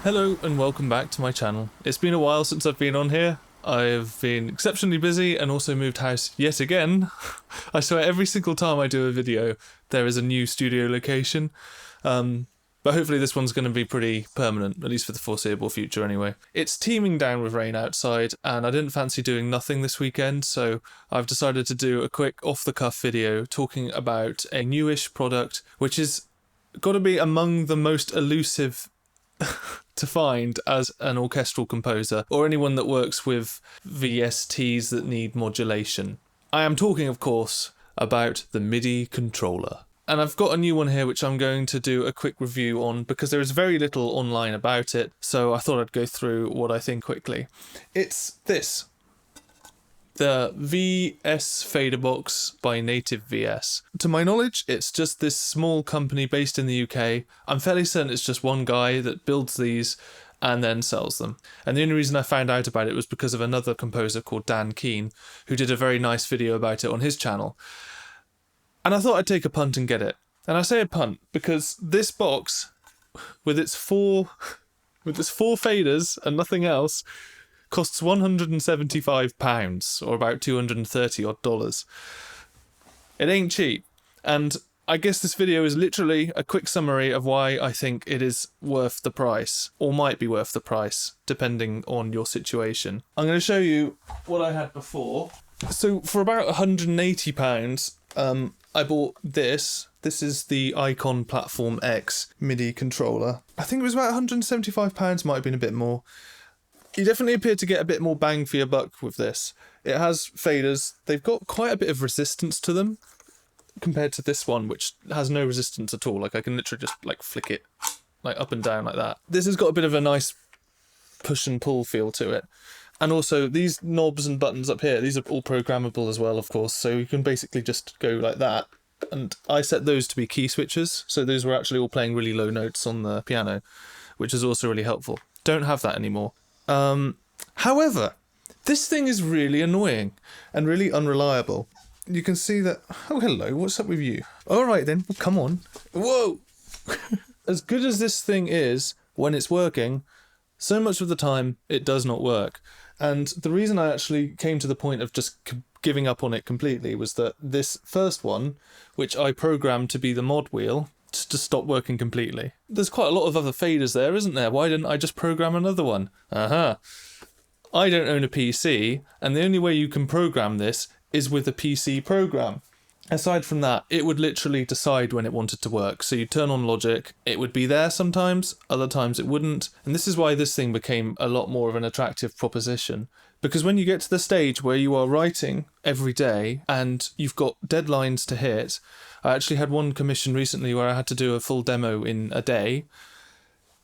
Hello and welcome back to my channel. It's been a while since I've been on here. I've been exceptionally busy and also moved house yet again. I swear every single time I do a video there is a new studio location. But hopefully this one's going to be pretty permanent, at least for the foreseeable future anyway. It's teeming down with rain outside and I didn't fancy doing nothing this weekend, so I've decided to do a quick off-the-cuff video talking about a newish product which is got to be among the most elusive to find as an orchestral composer or anyone that works with VSTs that need modulation. I am talking, of course, about the MIDI controller. And I've got a new one here which I'm going to do a quick review on because there is very little online about it, so I thought I'd go through what I think quickly. It's this. The VS Faderbox by Native VS. To my knowledge, it's just this small company based in the UK. I'm fairly certain it's just one guy that builds these and then sells them. And the only reason I found out about it was because of another composer called Dan Keane, who did a very nice video about it on his channel. And I thought I'd take a punt and get it. And I say a punt because this box, with its four faders and nothing else, costs £175, or about $230 odd. It ain't cheap, and I guess this video is literally a quick summary of why I think it is worth the price, or might be worth the price, depending on your situation. I'm going to show you what I had before. So for about £180, I bought this. This is the Icon Platform X MIDI controller. I think it was about £175, might have been a bit more. You definitely appear to get a bit more bang for your buck with this. It has faders. They've got quite a bit of resistance to them compared to this one, which has no resistance at all. Like I can literally just like flick it like up and down like that. This has got a bit of a nice push and pull feel to it. And also these knobs and buttons up here, these are all programmable as well, of course. So you can basically just go like that. And I set those to be key switches. So those were actually all playing really low notes on the piano, which is also really helpful. Don't have that anymore. However, this thing is really annoying and really unreliable. You can see that... Oh, hello, what's up with you? All right then, well, come on. Whoa! As good as this thing is when it's working, so much of the time it does not work. And the reason I actually came to the point of just giving up on it completely was that this first one, which I programmed to be the mod wheel, to stop working completely. There's quite a lot of other faders there, isn't there? Why didn't I just program another one? I don't own a PC, and the only way you can program this is with a PC program. Aside from that, it would literally decide when it wanted to work. So you turn on Logic, it would be there sometimes, other times it wouldn't. And this is why this thing became a lot more of an attractive proposition. Because when you get to the stage where you are writing every day and you've got deadlines to hit, I actually had one commission recently where I had to do a full demo in a day.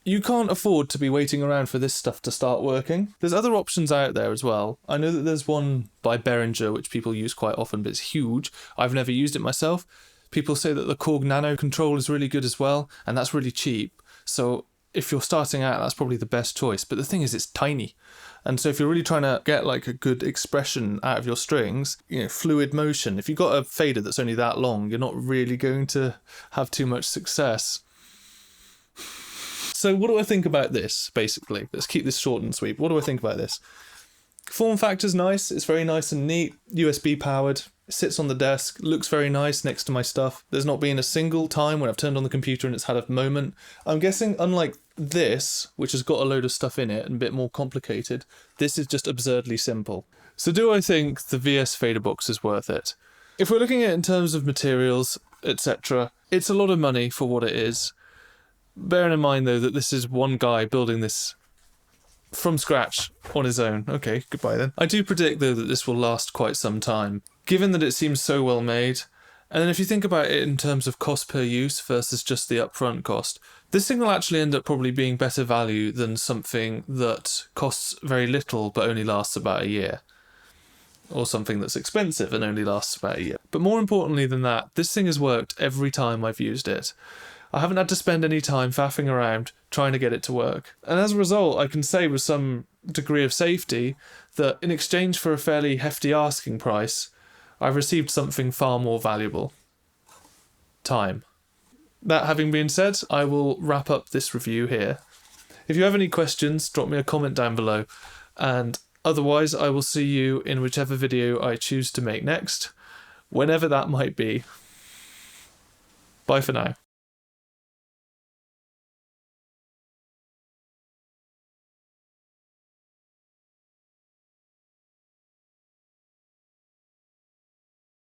You can't afford to be waiting around for this stuff to start working. There's other options out there as well. I know that there's one by Behringer, which people use quite often, but it's huge. I've never used it myself. People say that the Korg Nano control is really good as well, and that's really cheap. So if you're starting out, that's probably the best choice. But the thing is, it's tiny. And so if you're really trying to get like a good expression out of your strings, you know, fluid motion, if you've got a fader that's only that long, you're not really going to have too much success. So what do I think about this, basically? Let's keep this short and sweet. What do I think about this? Form factor's nice. It's very nice and neat. USB powered. It sits on the desk. Looks very nice next to my stuff. There's not been a single time when I've turned on the computer and it's had a moment. I'm guessing, unlike this, which has got a load of stuff in it and a bit more complicated, this is just absurdly simple. So do I think the VS Faderbox is worth it? If we're looking at it in terms of materials, etc., it's a lot of money for what it is. Bearing in mind, though, that this is one guy building this from scratch on his own. Okay, goodbye then. I do predict, though, that this will last quite some time, given that it seems so well made. And then if you think about it in terms of cost per use versus just the upfront cost, this thing will actually end up probably being better value than something that costs very little but only lasts about a year. Or something that's expensive and only lasts about a year. But more importantly than that, this thing has worked every time I've used it. I haven't had to spend any time faffing around trying to get it to work. And as a result, I can say with some degree of safety that in exchange for a fairly hefty asking price, I've received something far more valuable. Time. That having been said, I will wrap up this review here. If you have any questions, drop me a comment down below. And otherwise, I will see you in whichever video I choose to make next, whenever that might be. Bye for now.